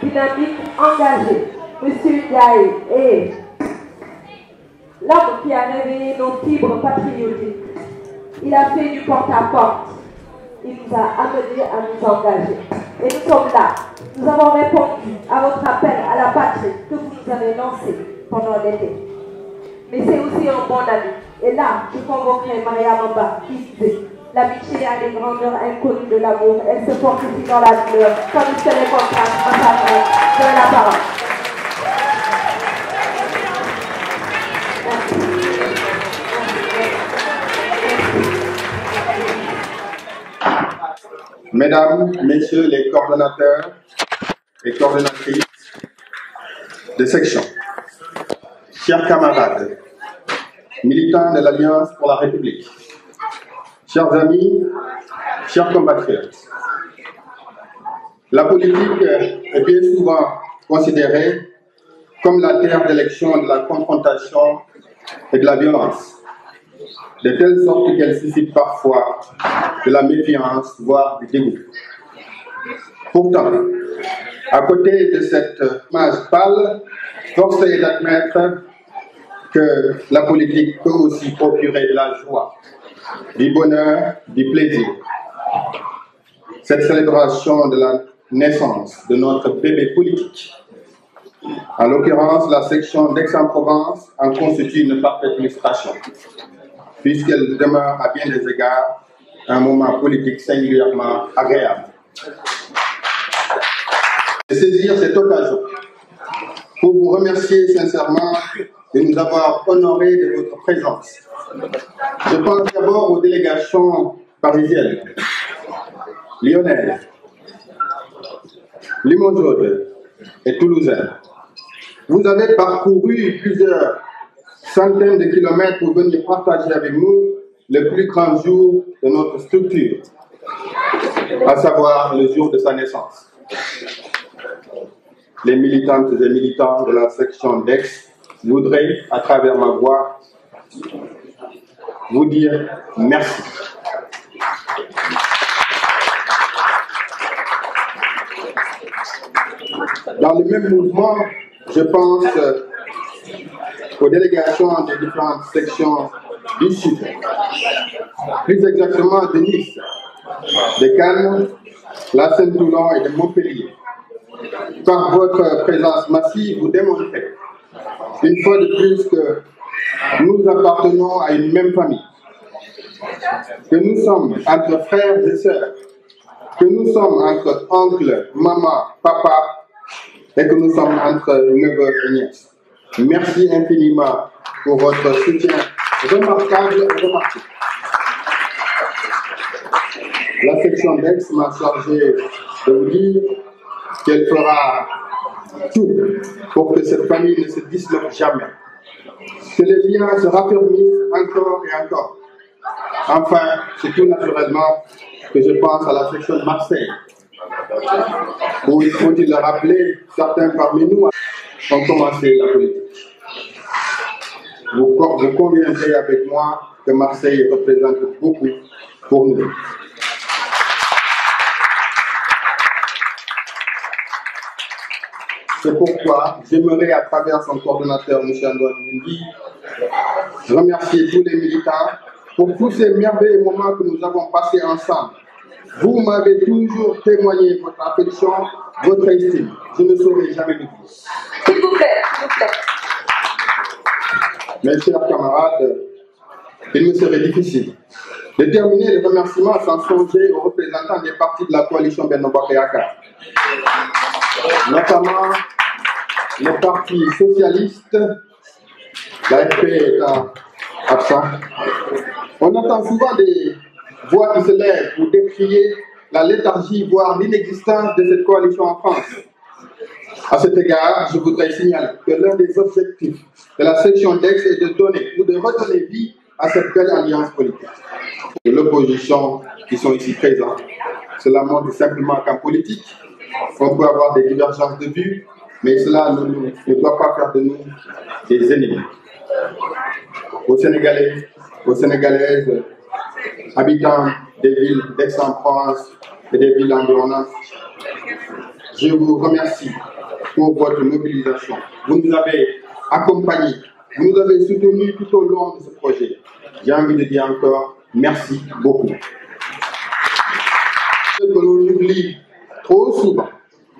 dynamique, engagé. Monsieur Ndiaye est l'homme qui a réveillé nos fibres patriotiques. Il a fait du porte-à-porte. Il nous a amenés à nous engager. Et nous sommes là. Nous avons répondu à votre appel à la patrie que vous nous avez lancé pendant l'été. Mais c'est aussi un bon ami. Et là, je convoquerai Maria Mamba qui disait: l'amitié a les grandeurs inconnues de l'amour. Elle se fortifie dans la douleur. Comme il se les contraste en sa main. Je donne la parole. Mesdames, Messieurs les coordonnateurs et coordonnatrices de section, chers camarades, militants de l'Alliance pour la République, chers amis, chers compatriotes, la politique est bien souvent considérée comme la terre d'élection de la confrontation et de la violence, de telle sorte qu'elle suscite parfois de la méfiance, voire du dégoût. Pourtant, à côté de cette image pâle, force est d'admettre que la politique peut aussi procurer de la joie, du bonheur, du plaisir. Cette célébration de la naissance de notre bébé politique, en l'occurrence la section d'Aix-en-Provence, en constitue une parfaite illustration, puisqu'elle demeure à bien des égards un moment politique singulièrement agréable. Je vais saisir cette occasion pour vous remercier sincèrement de nous avoir honorés de votre présence. Je pense d'abord aux délégations parisiennes, lyonnaises, limougeaudes et toulousaines. Vous avez parcouru plusieurs centaines de kilomètres pour venir partager avec nous le plus grand jour de notre structure, à savoir le jour de sa naissance. Les militantes et militants de la section d'Aix voudraient, à travers ma voix, vous dire merci. Dans le même mouvement, je pense aux délégations des différentes sections du Sud, plus exactement de Nice, de Cannes, la Saint-Toulon et de Montpellier. Par votre présence massive, vous démontrez une fois de plus que nous appartenons à une même famille, que nous sommes entre frères et sœurs, que nous sommes entre oncles, maman, papa, et que nous sommes entre neveux et nièces. Merci infiniment pour votre soutien remarquable et remarqué. La section d'Aix m'a chargé de vous dire qu'elle fera tout pour que cette famille ne se disloque jamais, que les liens se raffermissent encore et encore. Enfin, c'est tout naturellement que je pense à la section de Marseille, où il faut-il le rappeler, certains parmi nous ont commencé la politique. Vous conviendrez avec moi que Marseille représente beaucoup pour nous. C'est pourquoi j'aimerais, à travers son coordonnateur, M. Andouane Mendy, remercier tous les militants pour tous ces merveilleux moments que nous avons passés ensemble. Vous m'avez toujours témoigné votre affection, votre estime. Je ne saurais jamais le dire. S'il vous plaît, s'il vous plaît. Mes chers camarades, il me serait difficile de terminer les remerciements sans songer aux représentants des partis de la coalition Benno Bokk Yakaar, notamment les partis socialistes, l'AFP étant absent. On entend souvent des voix qui se lèvent pour décrier la léthargie, voire l'inexistence de cette coalition en France. À cet égard, je voudrais signaler que l'un des objectifs de la section d'Aix est de donner ou de redonner vie à cette belle alliance politique. De l'opposition qui sont ici présents, cela montre simplement qu'en politique, on peut avoir des divergences de vues, mais cela ne doit pas faire de nous des ennemis. Aux Sénégalais, aux Sénégalaises, habitants des villes d'Aix-en-Provence et des villes environnantes. Je vous remercie pour votre mobilisation. Vous nous avez accompagnés, vous nous avez soutenus tout au long de ce projet. J'ai envie de dire encore merci beaucoup. Ce que l'on oublie trop souvent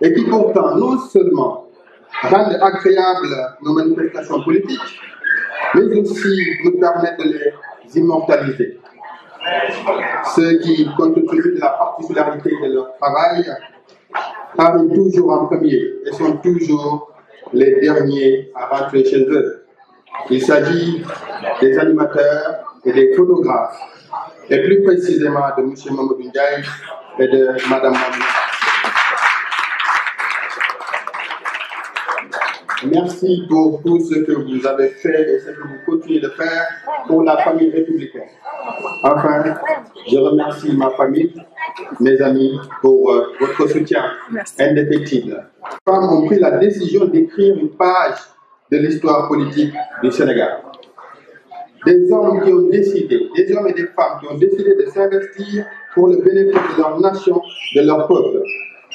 et qui pourtant non seulement rendent agréables nos manifestations politiques, mais aussi nous permettent de les immortaliser. Ceux qui, compte tenu de la particularité de leur travail, arrivent toujours en premier et sont toujours les derniers à rentrer chez eux. Il s'agit des animateurs et des photographes, et plus précisément de M. Mamadou Ndiaye et de Mme Mamina. Merci pour tout ce que vous avez fait et ce que vous continuez de faire pour la famille républicaine. Enfin, je remercie ma famille, mes amis, pour votre soutien indéfectible. Les femmes ont pris la décision d'écrire une page de l'histoire politique du Sénégal. Des hommes qui ont décidé, des hommes et des femmes qui ont décidé de s'investir pour le bénéfice de leur nation, de leur peuple.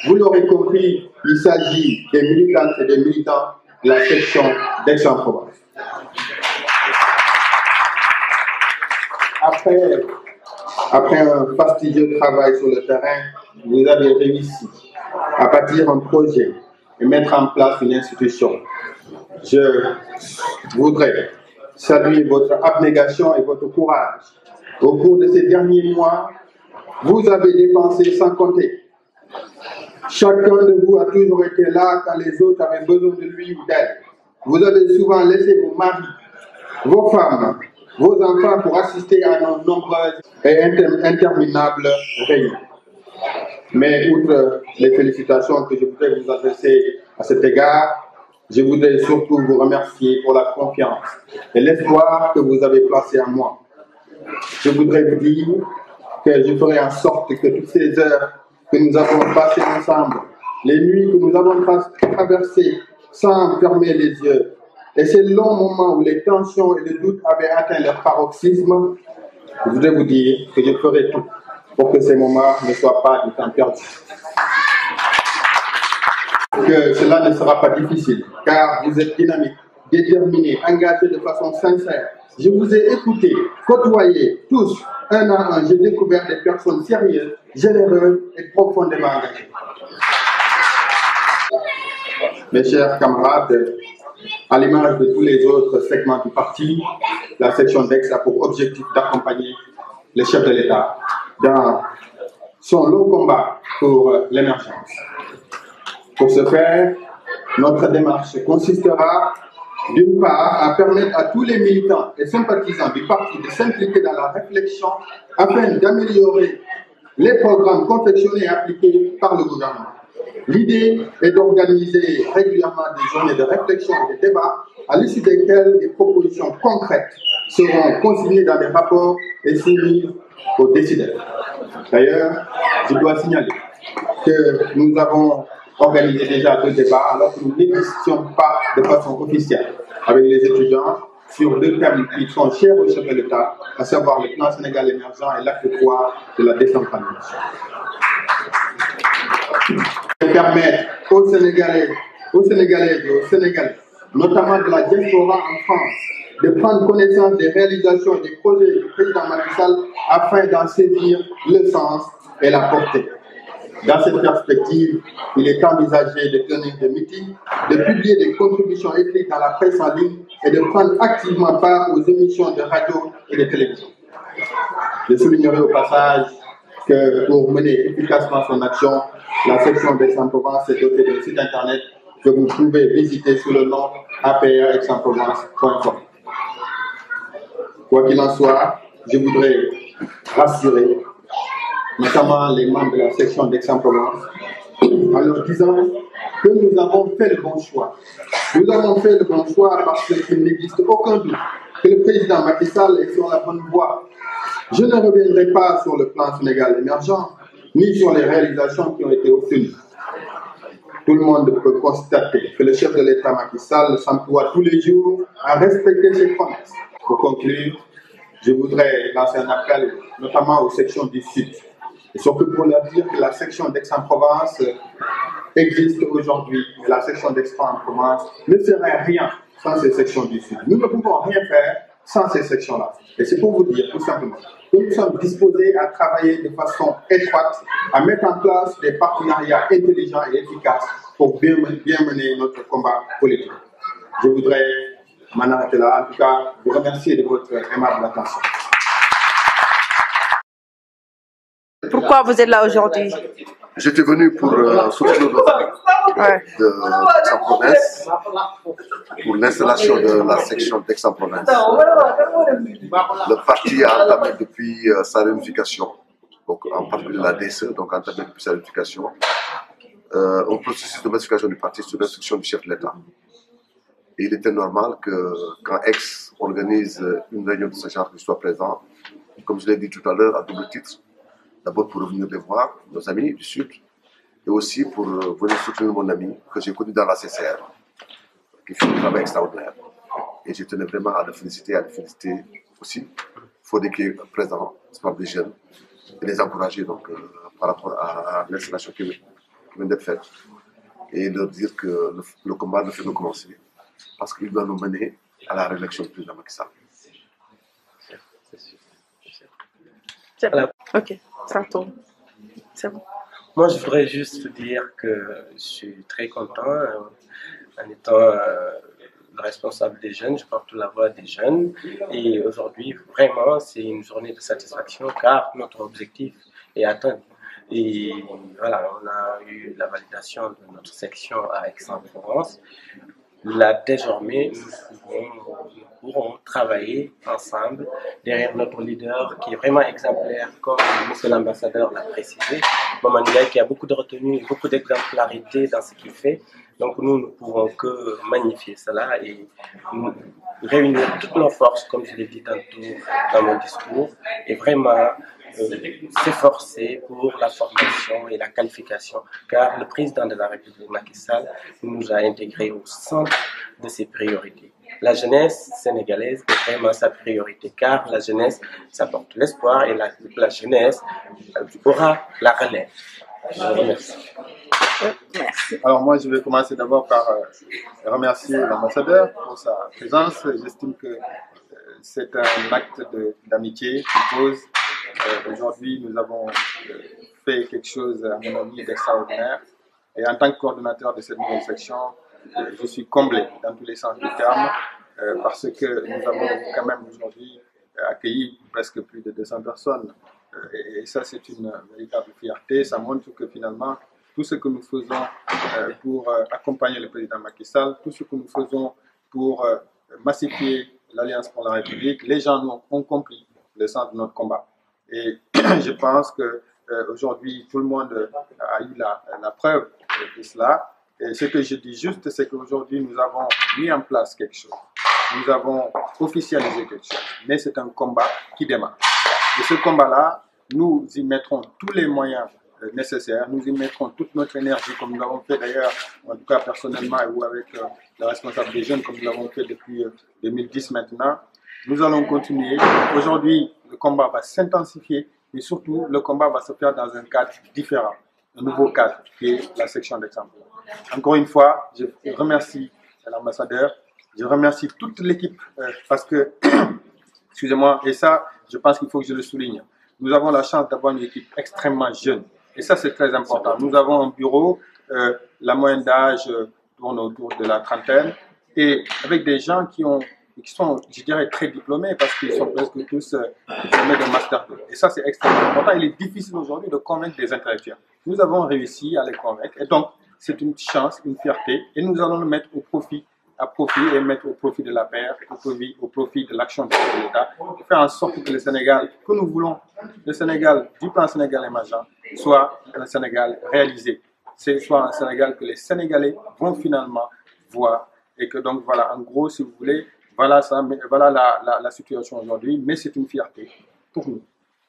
Vous l'aurez compris, il s'agit des militantes et des militants de la section d'Aix-en-Provence. Après un fastidieux travail sur le terrain, vous avez réussi à bâtir un projet et mettre en place une institution. Je voudrais saluer votre abnégation et votre courage. Au cours de ces derniers mois, vous avez dépensé sans compter. Chacun de vous a toujours été là quand les autres avaient besoin de lui ou d'elle. Vous avez souvent laissé vos maris, vos femmes, vos enfants pour assister à nos nombreuses et interminables réunions. Mais outre les félicitations que je voudrais vous adresser à cet égard, je voudrais surtout vous remercier pour la confiance et l'espoir que vous avez placé en moi. Je voudrais vous dire que je ferai en sorte que toutes ces heures que nous avons passées ensemble, les nuits que nous avons traversées sans fermer les yeux, et ces longs moments où les tensions et les doutes avaient atteint leur paroxysme, je voudrais vous dire que je ferai tout pour que ces moments ne soient pas du temps perdu. Que cela ne sera pas difficile, car vous êtes dynamique, déterminé, engagé de façon sincère. Je vous ai écouté, côtoyé, tous, un à un, j'ai découvert des personnes sérieuses, généreuses et profondément engagées. Mes chers camarades, à l'image de tous les autres segments du parti, la section d'Aix a pour objectif d'accompagner le chef de l'État dans son long combat pour l'émergence. Pour ce faire, notre démarche consistera d'une part à permettre à tous les militants et sympathisants du parti de s'impliquer dans la réflexion afin d'améliorer les programmes confectionnés et appliqués par le gouvernement. L'idée est d'organiser régulièrement des journées de réflexion et de débat à l'issue desquelles des propositions concrètes seront consignées dans des rapports et soumises aux décideurs. D'ailleurs, je dois signaler que nous avons organisé déjà 2 débats alors que nous n'existions pas de façon officielle avec les étudiants sur 2 thèmes qui sont chers au chef de l'État, à savoir le plan Sénégal émergent et l'acte 3 de la décentralisation. Permettre aux Sénégalais et aux Sénégalais, notamment de la diaspora en France, de prendre connaissance des réalisations et des projets du président Macky Sall afin d'en saisir le sens et la portée. Dans cette perspective, il est envisagé de tenir des meetings, de publier des contributions écrites dans la presse en ligne et de prendre activement part aux émissions de radio et de télévision. Je soulignerai au passage que pour mener efficacement son action, la section d'Aix-en-Provence est dotée d'un site internet que vous pouvez visiter sous le nom aprexenprovence.com. Quoi qu'il en soit, je voudrais rassurer notamment les membres de la section d'Aix-en-Provence en leur disant que nous avons fait le bon choix. Nous avons fait le bon choix parce qu'il n'existe aucun doute que le président Macky Sall est sur la bonne voie. Je ne reviendrai pas sur le plan Sénégal émergent, ni sur les réalisations qui ont été obtenues. Tout le monde peut constater que le chef de l'État Macky Sall s'emploie tous les jours à respecter ses promesses. Pour conclure, je voudrais lancer un appel notamment aux sections du Sud. Et surtout pour leur dire que la section d'Aix-en-Provence existe aujourd'hui. Mais la section d'Aix-en-Provence ne ferait rien sans ces sections du Sud. Nous ne pouvons rien faire sans ces sections-là. Et c'est pour vous dire tout simplement que nous sommes disposés à travailler de façon étroite, à mettre en place des partenariats intelligents et efficaces pour bien mener notre combat politique. Je voudrais m'en arrêter là. En tout cas, vous remercier de votre aimable attention. Pourquoi vous êtes là aujourd'hui? J'étais venu pour soutenir nos amis d'Aix-en-Provence pour l'installation de la section d'Aix-en-Provence. Le parti a entamé depuis sa réunification, donc en particulier la DSE, donc entamé depuis sa réunification, un processus de massification du parti sous l'instruction du chef de l'État. Et il était normal que quand Aix organise une réunion de ce genre, qu'il soit présent, comme je l'ai dit tout à l'heure, à double titre. D'abord pour revenir les voir, nos amis du Sud, et aussi pour venir soutenir mon ami que j'ai connu dans la CCR, qui fait un travail extraordinaire. Et je tenais vraiment à le féliciter aussi, Fodé qui est présent, c'est des jeunes, et les encourager donc, par rapport à l'installation qui vient d'être faite. Et leur dire que le combat ne fait que commencer, parce qu'il doit nous mener à la réélection du président Macky Sall. C'est bon. Ok, ça tourne. C'est bon. Moi, je voudrais juste dire que je suis très content en étant le responsable des jeunes. Je porte la voix des jeunes. Et aujourd'hui, vraiment, c'est une journée de satisfaction car notre objectif est atteint. Et voilà, on a eu la validation de notre section à Aix-en-Provence. Là, désormais, nous pourrons travailler ensemble derrière notre leader qui est vraiment exemplaire, comme M. l'ambassadeur l'a précisé, Maman Ndiaye, qui a beaucoup de retenue et beaucoup d'exemplarité dans ce qu'il fait. Donc nous ne pouvons que magnifier cela et réunir toutes nos forces, comme je l'ai dit tantôt dans mon discours, et vraiment s'efforcer pour la formation et la qualification, car le président de la République, Macky Sall, nous a intégrés au centre de ses priorités. La jeunesse sénégalaise est vraiment sa priorité, car la jeunesse, ça porte l'espoir et la jeunesse aura la relève. Je vous remercie. Merci. Alors moi, je vais commencer d'abord par remercier l'ambassadeur pour sa présence. J'estime que c'est un acte d'amitié qu'il pose. Aujourd'hui, nous avons fait quelque chose, à mon avis, d'extraordinaire. Et en tant que coordonnateur de cette nouvelle section, je suis comblé dans tous les sens du terme parce que nous avons quand même aujourd'hui accueilli presque plus de 200 personnes. Et ça, c'est une véritable fierté. Ça montre que finalement, tout ce que nous faisons pour accompagner le président Macky Sall, tout ce que nous faisons pour massifier l'Alliance pour la République, les gens ont compris le sens de notre combat. Et je pense qu'aujourd'hui, tout le monde a eu la preuve de cela. Et ce que je dis juste, c'est qu'aujourd'hui, nous avons mis en place quelque chose. Nous avons officialisé quelque chose. Mais c'est un combat qui démarre. Et ce combat-là, nous y mettrons tous les moyens nécessaires. Nous y mettrons toute notre énergie, comme nous l'avons fait d'ailleurs, en tout cas personnellement, ou avec le responsable des jeunes, comme nous l'avons fait depuis 2010 maintenant. Nous allons continuer. Aujourd'hui, le combat va s'intensifier, mais surtout, le combat va se faire dans un cadre différent, un nouveau cadre qui est la section d'Aix-en-Provence. Encore une fois, je remercie l'ambassadeur, je remercie toute l'équipe parce que, excusez-moi, et ça, je pense qu'il faut que je le souligne. Nous avons la chance d'avoir une équipe extrêmement jeune, et ça, c'est très important. Nous avons un bureau, la moyenne d'âge tourne autour de la trentaine, et avec des gens qui sont, je dirais, très diplômés parce qu'ils sont presque tous diplômés de Master 2. Et ça, c'est extrêmement important. Il est difficile aujourd'hui de convaincre des intellectuels. Nous avons réussi à les convaincre. Et donc, c'est une chance, une fierté. Et nous allons le mettre à profit et mettre au profit de la paix, au profit de l'action de l'État, pour faire en sorte que le Sénégal, que nous voulons, le Sénégal du plan Sénégal émergent, soit un Sénégal réalisé. Soit un Sénégal que les Sénégalais vont finalement voir. Et que donc, voilà, en gros, si vous voulez, voilà la situation aujourd'hui, mais c'est une fierté pour nous.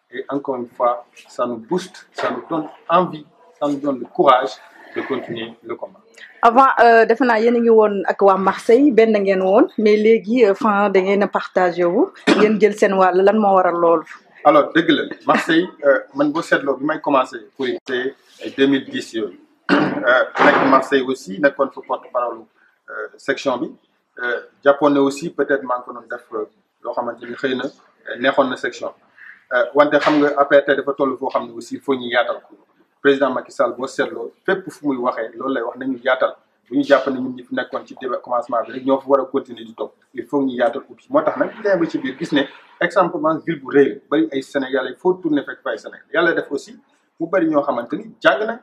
Et encore une fois, ça nous booste, ça nous donne envie, ça nous donne le courage de continuer le combat. avant defe naa yéen a ngi woon ak waa Marseille benn ngeen woon mais léegi fan da ngeen a partagé wu ngeen jël seen wàll lan moo waral loolu. alors dëgg la Marseille man boo seetloo bi may commencé pour ay 2010 yooyu nekk Marseille aussi nekkoon fa porte-parole section bi jàppoon ne aussi peut-être maa ngi ko doon def loo xamante ni xëy na neexoon na section wante xam nga APRT dafa toll foo xam ne aussi il faut ñu yaatal ko président Macky Sall boo seetloo fépp fu muy waxee loolu lay wax nañu yaatal bu ñu jàpp ne ñun ñi fi nekkoon ci début commencement bi rek ñoo fa war a continuer di toog il faut ñu yaatal ubbi moo tax nag ñu demee ba ci biir gis ne exemplement ville bu rëy la bëri ay Sénégalais foo tourné fekk fa ay Sénégal yàlla def aussi mu bëri ñoo xamante ni jàng nañ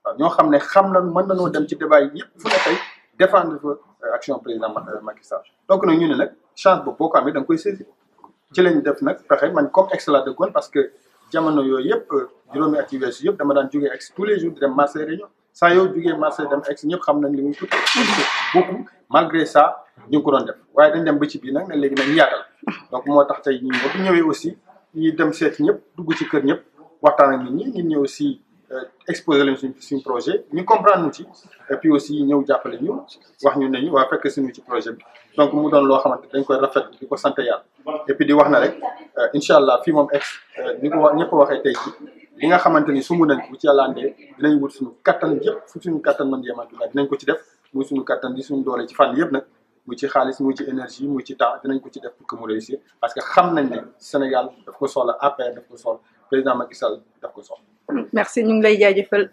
waaw ñoo xam ne xam nañ mën nañoo dem ci débat yi yëpp fu ne tey défendre fa action président Macky Sall donc nag ñu ne nag chance boobu boo ko amee da nga koy saisir ci lañ def nag pexe man comme ex la dëkkoon parce que jamono yooyu yëpp juróomi at yu weesu yëpp dama daan jógee ex tous les jours di dem Marseille réunion saa yoo jógee Marseille dem ex ñëpp xam nañ li muy tuuti beaucoup malgré ça ñu ngi ko doon def waaye dañ dem ba ci biir nag ne léegi nag yaatal donc moo tax tey ñun bu ñëwee aussi ñuy dem seeti ñëpp dugg ci kër ñëpp waxtaan ak nit ñi aussi exposer leen suñ projet ñu comprendre ñu ci et puis aussi ñëw jàppale ñu wax ñu ne ñu waa fekk suñu ci projet bi donc mu doon loo xamante dañ koy rafet di ko sant yàlla et puis di wax na rek incha allah fii moom ex ni ko wax ñëpp waxee tey ji li nga xamante ni sumb nañ ko bu ci yàlla andee dinañ wut suñu kattan yëpp fu suñu kattan mën yemante dinañ ko ci def muy suñu kattan di suñu doole ci fànn yëpp nag muy ci xaalis muy ci énergie muy ci temps dinañ ko ci def pour que mu réussir parce que xam nañ ne Sénégal daf ko soxla APR daf ko soxla président Macky Sall daf ko soxla. merci ñu ngi lay jaajëfal.